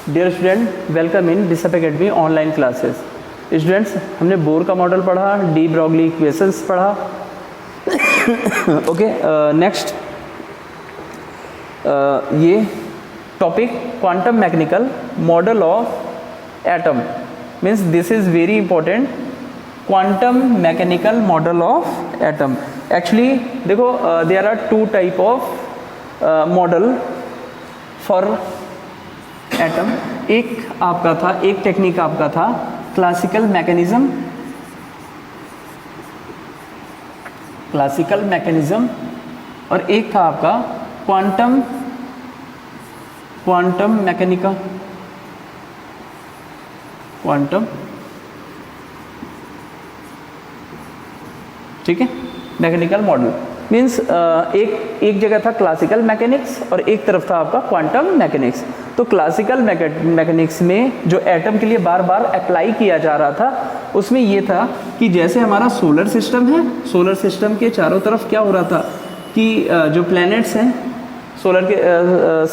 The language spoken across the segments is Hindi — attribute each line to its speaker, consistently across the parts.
Speaker 1: डियर स्टूडेंट, वेलकम इन डिसअप एकेडमी ऑनलाइन क्लासेस। स्टूडेंट्स, हमने बोर का मॉडल पढ़ा, डी ब्रॉगली इक्वेशंस पढ़ा। ओके, नेक्स्ट ये topic quantum mechanical model of atom means this is very important. Quantum mechanical model of atom, actually देखो there are two type of model for atom. एक आपका था, एक टेक्निक आपका था क्लासिकल मैकेनिज्म, और एक था आपका क्वांटम मैकेनिका, ठीक है, मैकेनिकल मॉडल मीन्स एक जगह था क्लासिकल मैकेनिक्स और एक तरफ था आपका क्वांटम मैकेनिक्स। तो क्लासिकल मैकेनिक्स में जो एटम के लिए बार बार अप्लाई किया जा रहा था, उसमें ये था कि जैसे हमारा सोलर सिस्टम है, सोलर सिस्टम के चारों तरफ क्या हो रहा था कि जो प्लैनेट्स हैं, सोलर के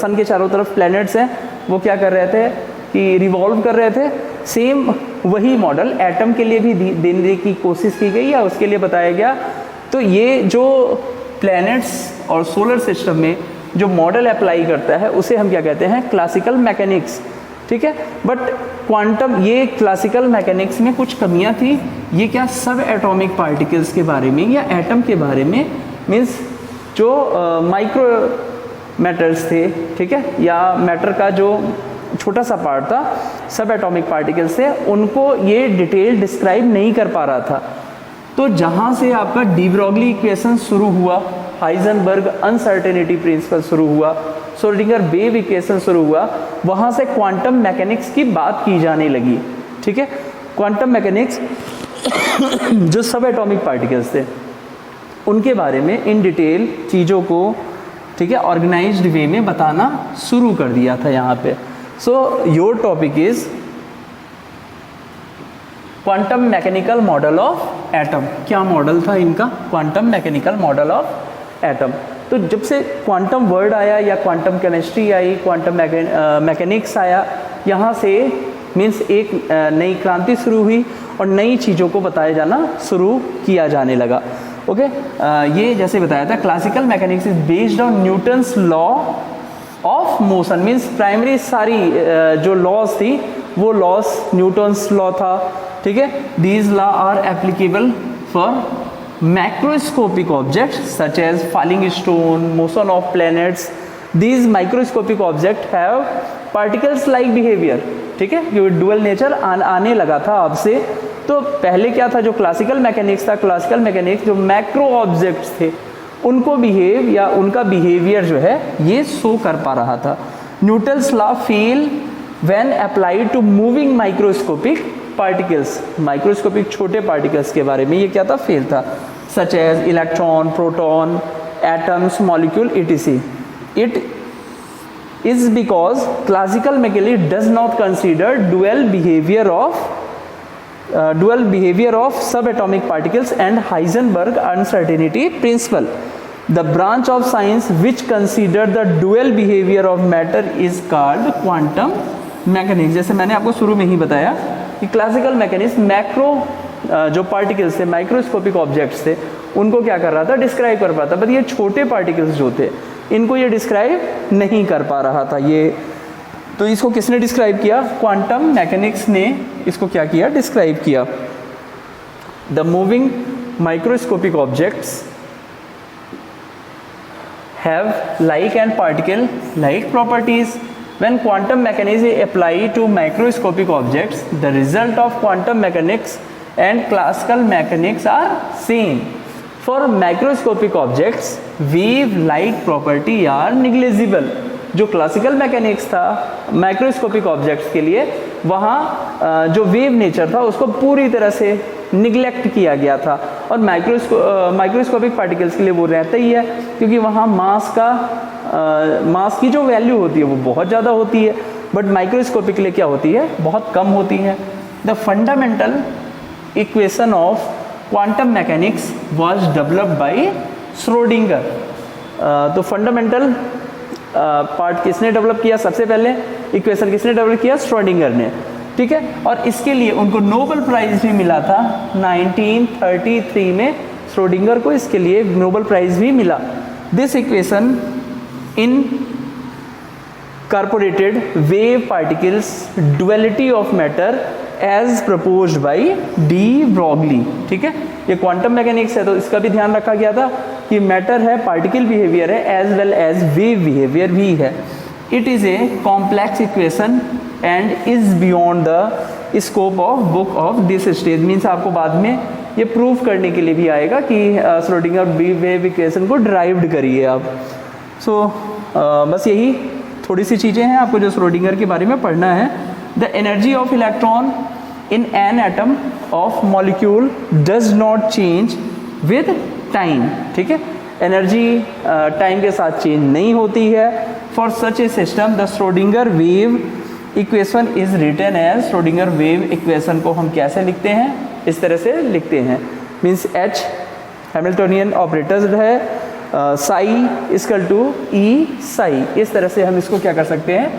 Speaker 1: सन के चारों तरफ प्लैनेट्स हैं, वो क्या कर रहे थे कि रिवॉल्व कर रहे थे। सेम वही मॉडल एटम के लिए भी देने की कोशिश की गई या उसके लिए बताया गया। तो ये जो प्लैनेट्स और सोलर सिस्टम में जो मॉडल अप्लाई करता है उसे हम क्या कहते हैं, क्लासिकल मैकेनिक्स, ठीक है। बट क्वांटम, ये क्लासिकल मैकेनिक्स में कुछ कमियां थी। ये क्या सब एटॉमिक पार्टिकल्स के बारे में या एटम के बारे में, मीन्स जो माइक्रो मैटर्स थे, ठीक है, या मैटर का जो छोटा सा पार्ट था, सब एटॉमिक पार्टिकल्स थे, उनको ये डिटेल डिस्क्राइब नहीं कर पा रहा था। तो जहाँ से आपका डी ब्रॉगली इक्वेशन शुरू हुआ, हाइजेनबर्ग अनसर्टेनिटी प्रिंसिपल शुरू हुआ, श्रोडिंगर वेव इक्वेशन शुरू हुआ, वहाँ से क्वांटम मैकेनिक्स की बात की जाने लगी, ठीक है। क्वांटम मैकेनिक्स जो सब एटॉमिक पार्टिकल्स थे उनके बारे में इन डिटेल चीज़ों को, ठीक है, ऑर्गेनाइज्ड वे में बताना शुरू कर दिया था यहाँ पे। So your topic is quantum mechanical model of atom. क्या मॉडल था इनका? Quantum mechanical model of atom. तो जब से क्वांटम वर्ड आया या quantum chemistry I, quantum mechanics आया, यहाँ से मीन्स एक नई क्रांति शुरू हुई और नई चीज़ों को बताया जाना शुरू किया जाने लगा। ओके, ये जैसे बताया था, classical mechanics is based on Newton's law of motion, means primary सारी जो लॉज थी वो लॉज न्यूटन्स लॉ था, ठीक है। These law are applicable for macroscopic object such as falling stone, motion of planets. These microscopic object have particles like behaviour, ठीक है। ये डुअल नेचर आने लगा था अब से। तो पहले क्या था, जो क्लासिकल मैकेनिक्स था, क्लासिकल मैकेनिक्स जो मैक्रो ऑब्जेक्ट्स थे उनको बिहेव या उनका बिहेवियर जो है ये शो कर पा रहा था। Newton's law fail when applied to moving microscopic particles, microscopic छोटे पार्टिकल्स के बारे में ये क्या था, फेल था, such as electron, proton, atoms, molecule, etc. It is because classical mechanics does not consider dual behavior of subatomic particles and Heisenberg uncertainty principle. The branch of science which consider the dual behavior of matter is called quantum mechanics. जैसे मैंने आपको शुरू में ही बताया कि क्लासिकल मैकेनिक्स मैक्रो जो पार्टिकल्स थे, माइक्रोस्कोपिक ऑब्जेक्ट्स थे, उनको क्या कर रहा था, डिस्क्राइब कर पाता, बट ये छोटे पार्टिकल्स जो थे इनको ये डिस्क्राइब नहीं कर पा रहा था ये। तो इसको किसने डिस्क्राइब किया? क्वांटम मैकेनिक्स ने इसको क्या किया, डिस्क्राइब किया। The moving microscopic objects have like and particle like properties. When quantum mechanics is applied to microscopic objects, the result of quantum mechanics and classical mechanics are same. For microscopic objects, wave like property are negligible. जो क्लासिकल मैकेनिक्स था माइक्रोस्कोपिक ऑब्जेक्ट्स के लिए, वहाँ जो वेव नेचर था उसको पूरी तरह से निगलेक्ट किया गया था, और माइक्रोस्कोपिक पार्टिकल्स के लिए वो रहता ही है, क्योंकि वहाँ मास की जो वैल्यू होती है वो बहुत ज़्यादा होती है, बट माइक्रोस्कोपिक के लिए क्या होती है, बहुत कम होती है। The fundamental equation of quantum mechanics was developed by Schrodinger. तो फंडामेंटल पार्ट किसने डेवलप किया? सबसे पहले इक्वेशन किसने डेवलप किया? श्रोडिंगर ने, ठीक है। और इसके लिए उनको नोबेल प्राइज भी मिला था 1933 में, श्रोडिंगर को इसके लिए नोबेल प्राइज भी मिला। This equation in incorporated wave particles duality of matter as proposed by de Broglie, ठीक है। ये क्वांटम मैकेनिक्स है तो इसका भी ध्यान रखा गया था कि मैटर है, पार्टिकल बिहेवियर है, as well as wave behaviour भी है। It is a complex equation and is beyond the scope of book of this stage. Means आपको बाद में ये प्रूव करने के लिए भी आएगा कि श्रोडिंगर वेव इक्वेशन को ड्राइव्ड करिए आप। सो बस यही थोड़ी सी चीज़ें हैं आपको जो श्रोडिंगर के बारे में पढ़ना है। The energy of electron in an atom of molecule does not change with time, ठीक है। एनर्जी टाइम के साथ चेंज नहीं होती है। For such a system the Schrodinger wave equation is written as, Schrodinger wave equation को हम कैसे लिखते हैं? इस तरह से लिखते हैं। मीन्स एच हैमिल्टोनियन ऑपरेटर है, साई इक्वल टू ई साई, इस तरह से हम इसको क्या कर सकते हैं?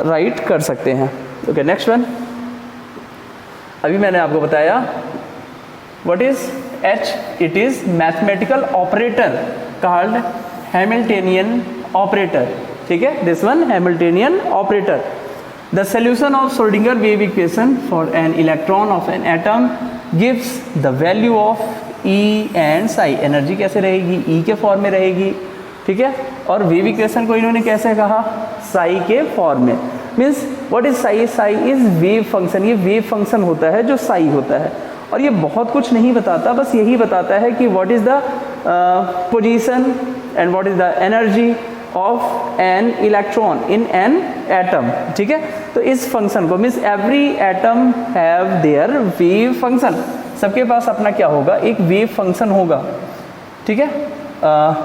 Speaker 1: राइट कर सकते हैं। Okay, next one. अभी मैंने आपको बताया what is H, it is mathematical operator called Hamiltonian operator, ठीक है। This one Hamiltonian operator. The solution of Schrodinger wave equation for an electron of an atom gives the value of E and Sai. Energy कैसे रहेगी? ई के फॉर्म में रहेगी, ठीक है। और वेव इक्वेशन को इन्होंने कैसे कहा? साई के फॉर्म में। Means what is Sai? Sai is wave function. ये वेव फंक्शन होता है जो साई होता है। और ये बहुत कुछ नहीं बताता, बस यही बताता है कि what is the position and what is the energy of an electron in an atom, ठीक है। तो इस फंक्शन को, means every atom have their wave function, सबके पास अपना क्या होगा? एक वेव फंक्शन होगा, ठीक है।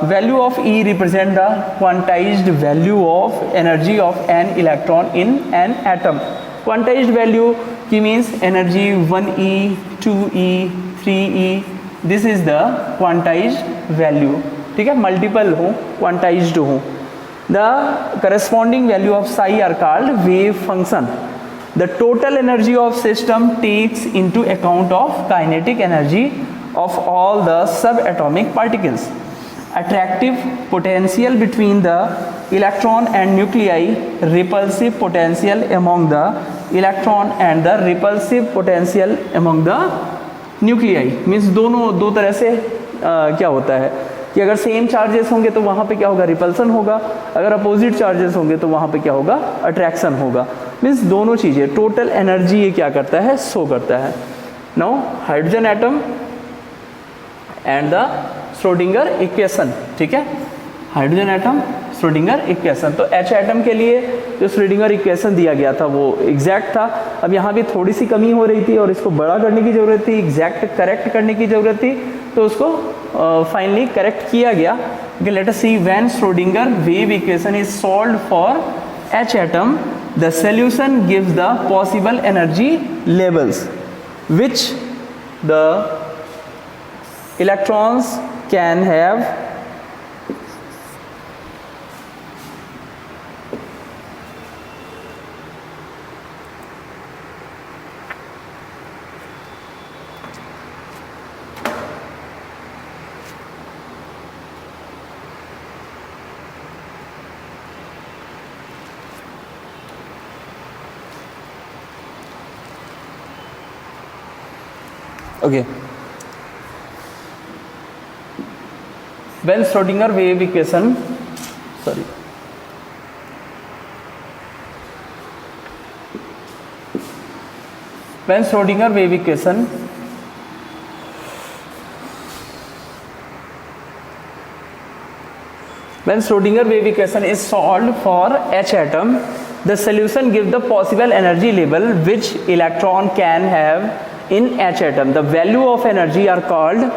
Speaker 1: Value of E represent the quantised value of energy of an electron in an atom. Quantised value की means energy 1e, 2e, 3e, this is the quantised value, ठीक है। मल्टीपल हो, क्वांटाइज्ड हो। The corresponding value of psi are called wave function. The total energy of system takes into account of kinetic energy of all the subatomic particles. Attractive potential between the electron and nuclei, repulsive potential among the electron and the repulsive potential among the nuclei. Means दोनों दो तरह से क्या होता है कि अगर सेम चार्जेस होंगे तो वहाँ पे क्या होगा? रिपल्सन होगा। अगर अपोजिट चार्जेस होंगे तो वहाँ पे क्या होगा? अट्रैक्शन होगा। मीन्स दोनों चीज़ें, टोटल एनर्जी ये क्या करता है? शो करता है। Now hydrogen atom and the Schrodinger equation, ठीक है। Hydrogen atom, Schrodinger equation. तो एच एटम के लिए जो श्रोडिंगर इक्वेशन दिया गया था वो एग्जैक्ट था। अब यहाँ भी थोड़ी सी कमी हो रही थी और इसको बड़ा करने की ज़रूरत थी, एग्जैक्ट करेक्ट करने की ज़रूरत थी, तो उसको फाइनली करेक्ट किया गया। Let us see when Schrodinger wave equation is solved for H atom, the solution gives the possible energy levels which the electrons can have okay. When Schrodinger wave equation, when Schrodinger wave equation is solved for H atom, the solution gives the possible energy level which electron can have in H atom. The value of energy are called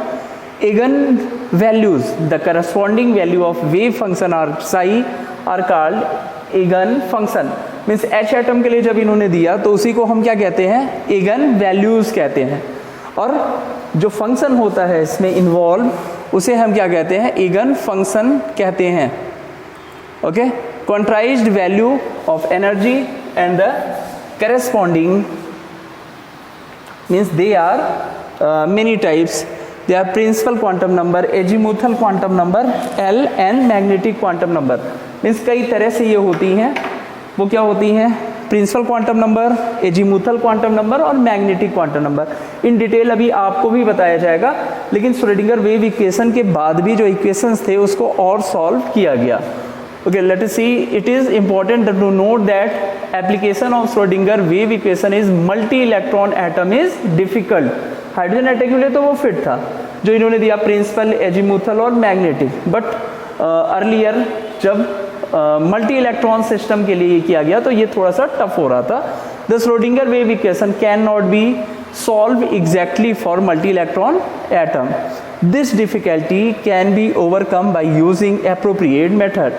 Speaker 1: eigenvalues. The corresponding value of wave function or psi are called eigenfunction. Means H atom के लिए जब इन्होंने दिया तो उसी को हम क्या कहते हैं? एगन वैल्यूज कहते हैं। और जो फंक्शन होता है इसमें इन्वॉल्व, उसे हम क्या कहते हैं? एगन फंक्शन कहते हैं। Okay, quantized value of energy and the corresponding means they are many types. They are principal quantum number, azimuthal quantum number, L and magnetic quantum number. Means कई तरह से ये होती हैं. वो क्या होती हैं? Principal quantum number, azimuthal quantum number और magnetic quantum number. In detail अभी आपको भी बताया जाएगा, लेकिन श्रोडिंगर वेव इक्वेशन के बाद भी जो इक्वेशंस थे उसको और सॉल्व किया गया. Okay, let us see. It is important to note that application of Schrodinger wave equation is multi-electron atom is difficult. Hydrogen atom के लिए तो वो फिट था जो इन्होंने दिया, प्रिंसिपल, एजीमुथल और मैग्नेटिक. बट अर्लियर जब मल्टी इलेक्ट्रॉन सिस्टम के लिए किया गया तो ये थोड़ा सा टफ हो रहा था. The Schrodinger wave equation can not be solve exactly for multi electron atom. This difficulty can be overcome by using appropriate method.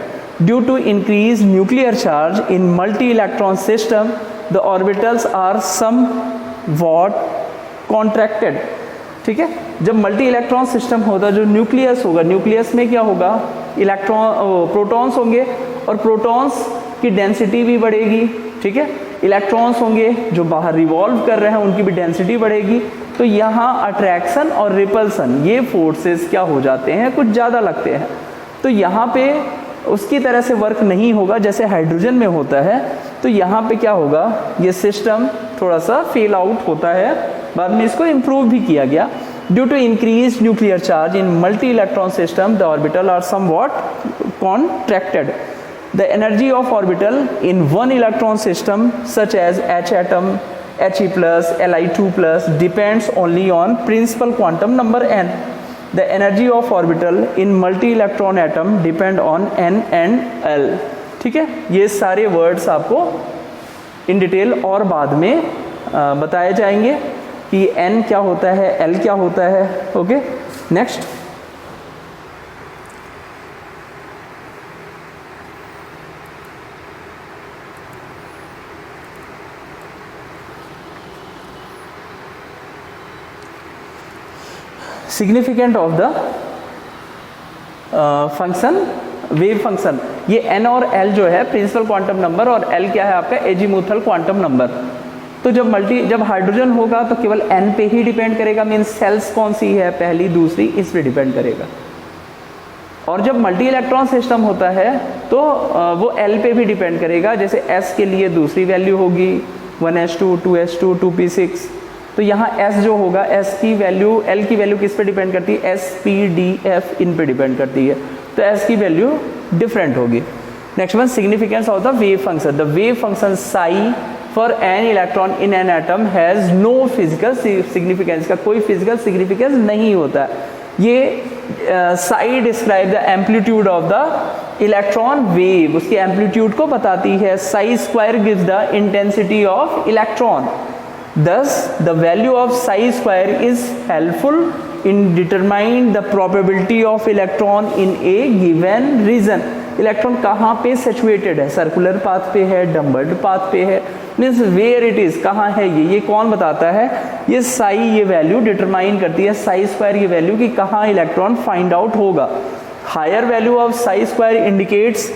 Speaker 1: Due to increased nuclear charge in multi-electron system, the orbitals are somewhat contracted. ठीक है, जब मल्टी इलेक्ट्रॉन सिस्टम होगा, जो न्यूक्लियस होगा, न्यूक्लियस में क्या होगा, प्रोटॉन्स होंगे और प्रोटॉन्स की डेंसिटी भी बढ़ेगी. ठीक है, इलेक्ट्रॉन्स होंगे जो बाहर रिवॉल्व कर रहे हैं, उनकी भी डेंसिटी बढ़ेगी. तो यहाँ अट्रैक्शन और रिपल्सन ये फोर्सेस क्या हो जाते हैं, कुछ ज़्यादा लगते हैं. तो यहाँ पे उसकी तरह से वर्क नहीं होगा जैसे हाइड्रोजन में होता है. तो यहाँ पे क्या होगा, ये सिस्टम थोड़ा सा फेल आउट होता है. बाद में इसको इम्प्रूव भी किया गया. Due to increase nuclear charge in multi electron system, the orbital are somewhat contracted. The energy of orbital in one electron system such as H atom, He+, Li2+, depends only on principal quantum number n. The energy of orbital in multi-electron atom depend on n and l. ठीक है, ये सारे वर्ड्स आपको इन डिटेल और बाद में बताए जाएंगे कि n क्या होता है, l क्या होता है. Okay, next. Significant of the function, wave function. ये n और l जो है प्रिंसिपल क्वांटम नंबर और l क्या है आपका एजीमुथल क्वांटम नंबर. तो जब हाइड्रोजन होगा तो केवल n पे ही डिपेंड करेगा. मीन्स सेल्स कौन सी है, पहली दूसरी, इस पे डिपेंड करेगा. और जब मल्टी इलेक्ट्रॉन सिस्टम होता है तो वो l पे भी डिपेंड करेगा. जैसे s के लिए दूसरी वैल्यू होगी 1s2, 2s2, 2p6. तो यहाँ S जो होगा, S की वैल्यू, L की वैल्यू किस पे डिपेंड करती है, S, P, D, F इन पे डिपेंड करती है. तो S की वैल्यू डिफरेंट होगी. Next one, significance of the wave function. The wave function psi for an electron in an atom has no physical significance. का कोई फिजिकल सिग्निफिकेंस नहीं होता. ये psi describe the amplitude of the electron wave, उसकी एम्पलीट्यूड को बताती है. Psi square gives the intensity of electron. Thus, the value of psi square is helpful in determining the probability of electron in a given region. Electron कहाँ पे सिचुएटेड है, सर्कुलर पाथ पे है, डम्बर्ड पाथ पे है, मीन्स वेयर इट इज, कहाँ है ये कौन बताता है, ये साई ये वैल्यू डिटरमाइन करती है, साई स्क्वायर ये वैल्यू कि कहाँ इलेक्ट्रॉन फाइंड आउट होगा. Higher value of psi square indicates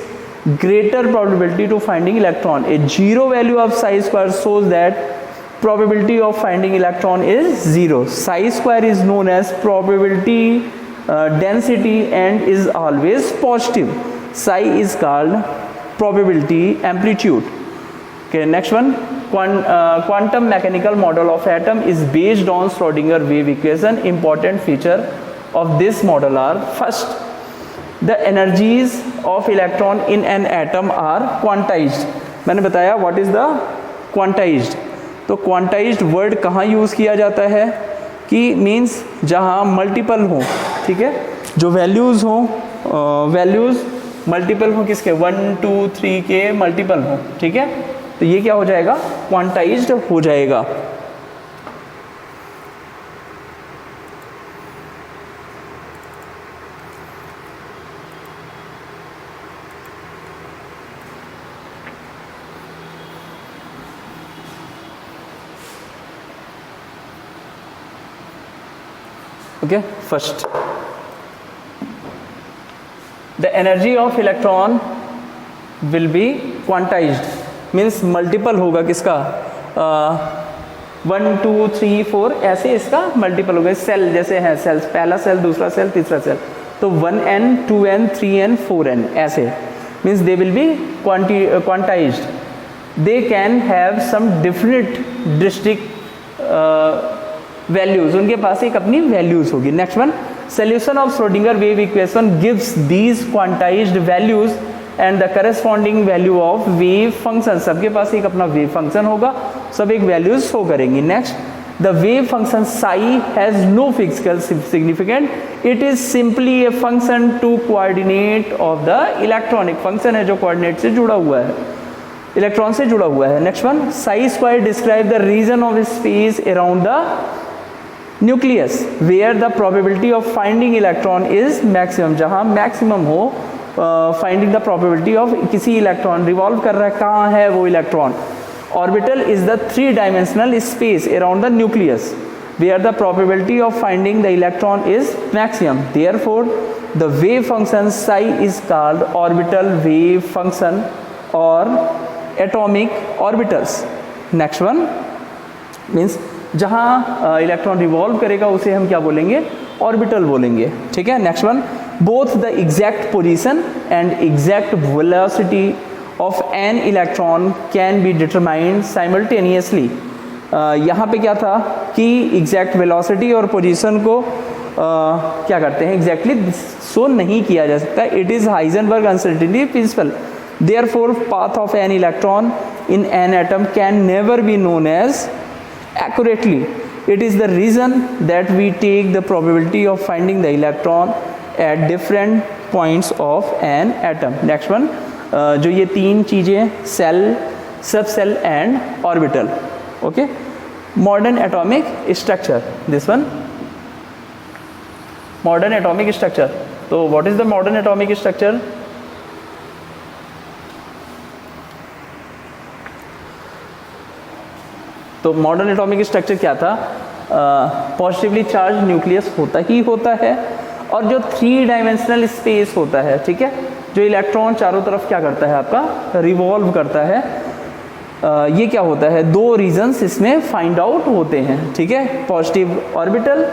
Speaker 1: greater probability to finding electron. A zero value of psi square shows that probability of finding electron is zero. Psi square is known as probability density and is always positive. Psi is called probability amplitude. Okay, next one. Quantum mechanical model of atom is based on Schrodinger wave equation. Important feature of this model are: first, the energies of electron in an atom are quantized. मैंने बताया what is the quantized. तो क्वांटाइज्ड वर्ड कहाँ यूज़ किया जाता है कि मीन्स जहाँ मल्टीपल हो. ठीक है, जो वैल्यूज़ हो, वैल्यूज़ मल्टीपल हो किसके, 1, 2, 3 के मल्टीपल हो. ठीक है, तो ये क्या हो जाएगा, क्वांटाइज्ड हो जाएगा. Okay, first, the energy of electron will be quantized means multiple होगा किसका 1 2 3 4 ऐसे इसका मल्टीपल होगा। सेल जैसे हैं सेल्स, पहला सेल, दूसरा सेल, तीसरा सेल, तो 1n 2n 3n 4n ऐसे means they will be quantized. They can have some different district values, उनके पास एक अपनी वैल्यूज होगी। Next one, solution of Schrodinger wave equation gives these quantized values and the corresponding value of wave function. सबके पास एक अपना वेव फंक्शन होगा, सब एक वैल्यूज शो करेंगी। Next, the wave function psi has no physical significant, it is simply a function to coordinate of the electron. एक फंक्शन है जो कोऑर्डिनेट से जुड़ा हुआ है, इलेक्ट्रॉन से जुड़ा हुआ है। Next one, psi square describe the region of space around the nucleus where the probability of finding electron is maximum. जहां मैक्सिमम हो फाइंडिंग द प्रोबेबिलिटी ऑफ किसी इलेक्ट्रॉन रिवॉल्व कर रहा है, कहाँ है वो electron. Orbital is the 3 dimensional space around the nucleus where the probability of finding the electron is maximum. Therefore the wave function psi is called orbital wave function और atomic orbitals. Next one means जहाँ इलेक्ट्रॉन रिवॉल्व करेगा उसे हम क्या बोलेंगे, ऑर्बिटल बोलेंगे। ठीक है। Next one, both the exact position and exact velocity of an electron can be determined simultaneously. यहाँ पे क्या था कि एग्जैक्ट वेलोसिटी और पोजीशन को क्या करते हैं, एग्जैक्टली शो नहीं किया जा सकता। It is Heisenberg uncertainty principle. Therefore, path of an electron in an atom can never be known as accurately. It is the reason that we take the probability of finding the electron at different points of an atom. Next one, जो ये 3 चीज़ें, shell, subshell and orbital. Okay, modern atomic structure, this one modern atomic structure. तो what is the modern atomic structure? तो मॉडर्न एटॉमिक स्ट्रक्चर क्या था, पॉजिटिवली चार्ज न्यूक्लियस होता ही होता है और जो 3 डायमेंशनल स्पेस होता है, ठीक है, जो इलेक्ट्रॉन चारों तरफ क्या करता है आपका, रिवॉल्व करता है। ये क्या होता है, 2 रीजन्स इसमें फाइंड आउट होते हैं। ठीक है, पॉजिटिव ऑर्बिटल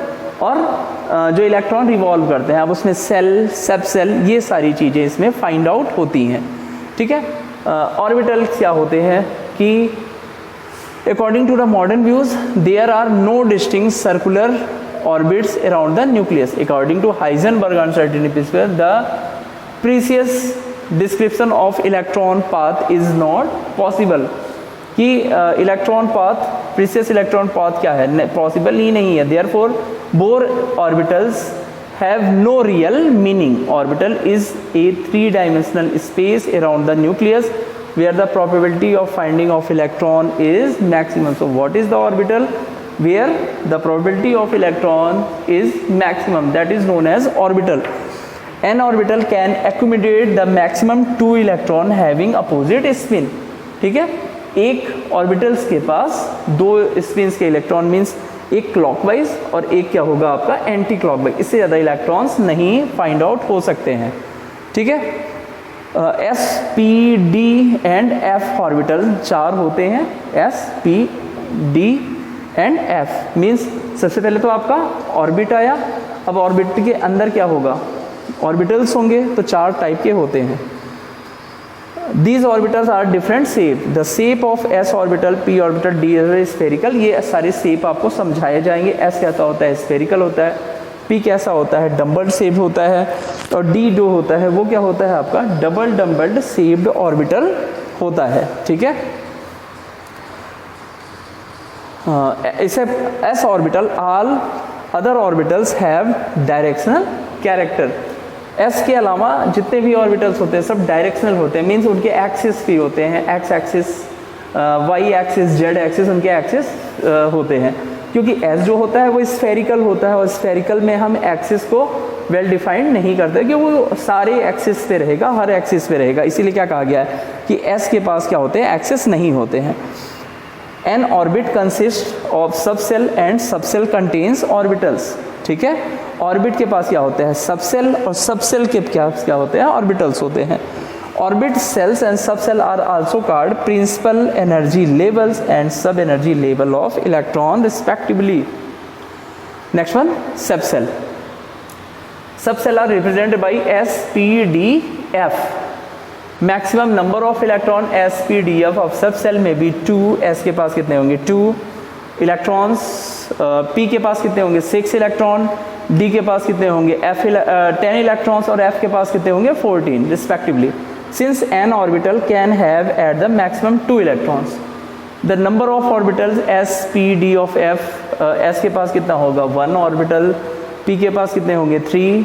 Speaker 1: और जो इलेक्ट्रॉन रिवॉल्व करते हैं, अब उसमें सेल, सब सेल, ये सारी चीज़ें इसमें फाइंड आउट होती हैं। ठीक है, ऑर्बिटल क्या होते हैं कि according to the modern views there are no distinct circular orbits around the nucleus. According to Heisenberg uncertainty principle, the precise description of electron path is not possible. कि electron path, precious electron path क्या है, पॉसिबल ही नहीं है। Therefore, Bohr orbitals have no real meaning. Orbital is a 3-dimensional space around the nucleus where the probability of finding of electron is maximum. So what is the orbital? Where the probability of electron is maximum, that is known as orbital. An orbital can accommodate the maximum 2 electron having opposite spin. ठीक है, एक ऑर्बिटल्स के पास 2 स्पिन्स के इलेक्ट्रॉन मीन्स एक क्लॉकवाइज और एक क्या होगा आपका एंटी क्लॉकवाइज, इससे ज़्यादा इलेक्ट्रॉन्स नहीं फाइंड आउट हो सकते हैं। ठीक है, S, P, D and F orbital 4 होते हैं, S, P, D and F. Means सबसे पहले तो आपका ऑर्बिट आया, अब ऑर्बिट के अंदर क्या होगा, ऑर्बिटल्स होंगे, तो 4 टाइप के होते हैं। These orbitals are different shape. The shape of s orbital, p orbital, d is spherical. ये सारे शेप आपको समझाए जाएंगे। s कैसा होता है, स्फेरिकल होता है, p कैसा होता है, डम्बल्ड शेप होता है, और d जो होता है वो क्या होता है आपका डबल डम्बल्ड शेप्ड ऑर्बिटल होता है। ठीक है, इसे s orbital, all other orbitals have directional character. S के अलावा जितने भी ऑर्बिटल्स होते हैं सब डायरेक्शनल होते हैं, मीन्स उनके एक्सिस भी होते हैं, X axis, Y axis, Z axis, उनके एक्सिस होते हैं। क्योंकि एस जो होता है वो स्फेरिकल होता है और स्फेरिकल में हम एक्सिस को वेल डिफाइंड नहीं करते कि वो सारे एक्सिस पे रहेगा, हर एक्सिस पे रहेगा, इसीलिए क्या कहा गया है कि एस के पास क्या होते हैं, एक्सिस नहीं होते हैं। N orbit consist of subshell and subshell contains orbitals. ठीक है, ऑर्बिट के पास क्या होते हैं, सबसेल, और सबसेल के क्या होते हैं, ऑर्बिटल्स होते हैं। Orbit cells and subcell are also called principal energy levels and sub energy level of electron respectively. Next one, subcell. Subcell are represented by s, p, d, f. Maximum number of electron s, p, d, f of subcell may be 2. s के पास कितने होंगे 2 इलेक्ट्रॉन्स, p के पास कितने होंगे 6 इलेक्ट्रॉन, d के पास कितने होंगे 10 इलेक्ट्रॉन्स और f के पास कितने होंगे 14 respectively. Since n orbital can have at the maximum 2 electrons, the number of orbitals s, p, d of f, s के पास कितना होगा 1 orbital, p के पास कितने होंगे 3,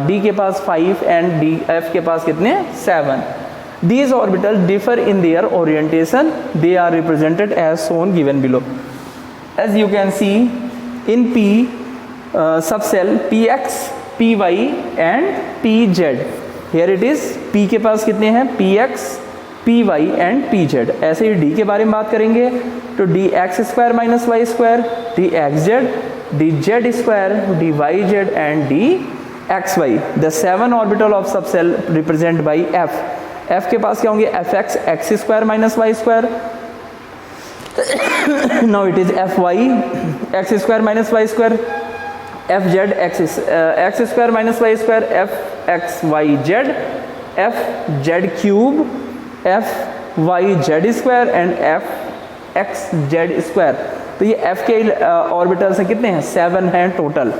Speaker 1: d के पास 5 and d f के पास कितने 7. These orbitals differ in their orientation. They are represented as shown given below. As you can see in p subcell px, py and pz. Here it is, p के पास कितने हैं px, py and pz. ऐसे ही d के बारे में बात करेंगे तो dx square minus Y square, dxz, dz square, dyz and dxy. The 7 orbital of subcell represent by f. f के पास क्या होंगे fx, x square minus Y square. Now it is fy, x square minus Y square, fz x square minus Y square, f x y z, f z cube, f y z square and f x z square. तो ये f के ऑर्बिटल्स हैं कितने हैं 7 हैं टोटल.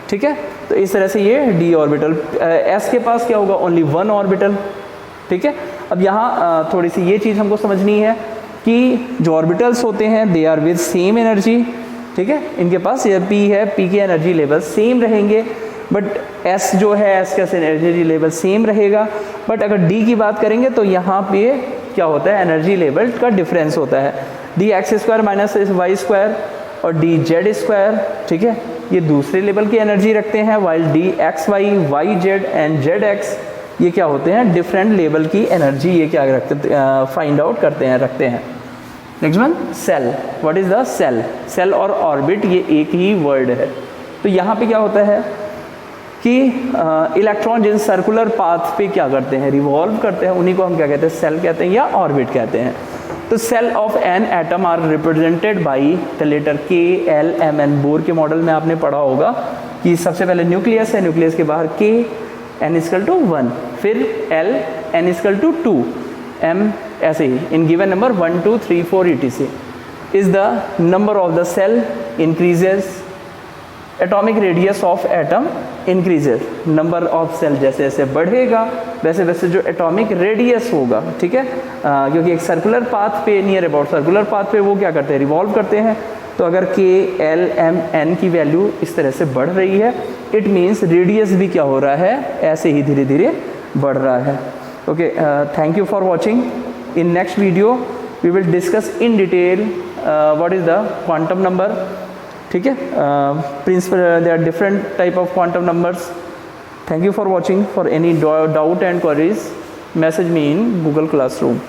Speaker 1: ठीक है, तो इस तरह से ये d ऑर्बिटल. s के पास क्या होगा ओनली 1 ऑर्बिटल. ठीक है, अब यहाँ थोड़ी सी ये चीज़ हमको समझनी है कि जो ऑर्बिटल्स होते हैं they are with same energy. ठीक है, इनके पास ये p है, p के एनर्जी लेवल सेम रहेंगे, बट s जो है s का एनर्जी लेवल सेम रहेगा. बट अगर d की बात करेंगे तो यहाँ पे क्या होता है एनर्जी लेवल का डिफरेंस होता है. dx square minus Y square और dz स्क्वायर, ठीक है, ये दूसरे लेवल की एनर्जी रखते हैं, while dxy, yz and zx ये क्या होते हैं डिफरेंट लेवल की एनर्जी ये क्या रखते फाइंड आउट करते हैं रखते हैं. Next one, shell. What is the shell? Shell और ऑर्बिट ये एक ही वर्ड है. तो यहाँ पे क्या होता है कि इलेक्ट्रॉन जिन सर्कुलर पाथ पे क्या करते हैं रिवॉल्व करते हैं उन्हीं को हम क्या कहते हैं सेल कहते हैं या ऑर्बिट कहते हैं. तो shell of an atom are represented by the letter K, L, M, N. Bohr के मॉडल में आपने पढ़ा होगा कि सबसे पहले न्यूक्लियस है, न्यूक्लियस के बाहर के, एन इजकल टू 1, फिर L, n is equal to 2, m ऐसे ही इन given number 1, 2, 3, 4 etc. Is the number of the shell increases, atomic radius of atom increases. Number of shell जैसे जैसे बढ़ेगा वैसे वैसे जो एटॉमिक रेडियस होगा, ठीक है, क्योंकि एक सर्कुलर पाथ पे नियर अबाउट सर्कुलर पाथ पे वो क्या करते हैं रिवॉल्व करते हैं. तो अगर के, एल, एम, एन की वैल्यू इस तरह से बढ़ रही है इट मीन्स रेडियस भी क्या हो रहा है ऐसे ही धीरे धीरे बढ़ रहा है. Okay, thank you for watching. In next video we will discuss in detail what is the quantum number. ठीक है, principle there are different type of quantum numbers. Thank you for watching. For any doubt and queries message me in Google Classroom.